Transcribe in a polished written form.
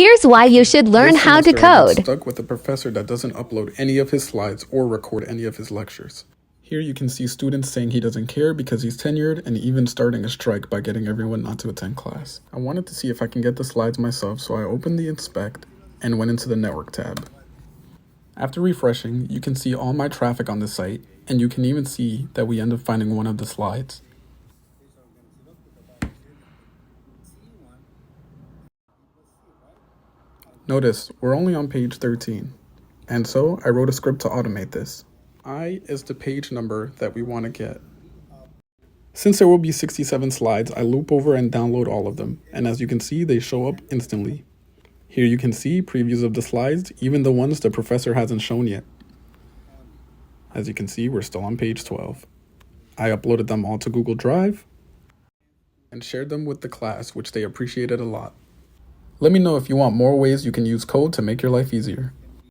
Here's why you should learn This how to semester I get code. stuck with a professor that doesn't upload any of his slides or record any of his lectures. Here you can see students saying he doesn't care because he's tenured and even starting a strike by getting everyone not to attend class. I wanted to see if I can get the slides myself, so I opened the inspect and went into the network tab. After refreshing, you can see all my traffic on the site, and you can even see that we end up finding one of the slides. Notice, we're only on page 13, and so I wrote a script to automate this. I is the page number that we want to get. Since there will be 67 slides, I loop over and download all of them, and as you can see, they show up instantly. Here you can see previews of the slides, even the ones the professor hasn't shown yet. As you can see, we're still on page 12. I uploaded them all to Google Drive and shared them with the class, which they appreciated a lot. Let me know if you want more ways you can use code to make your life easier.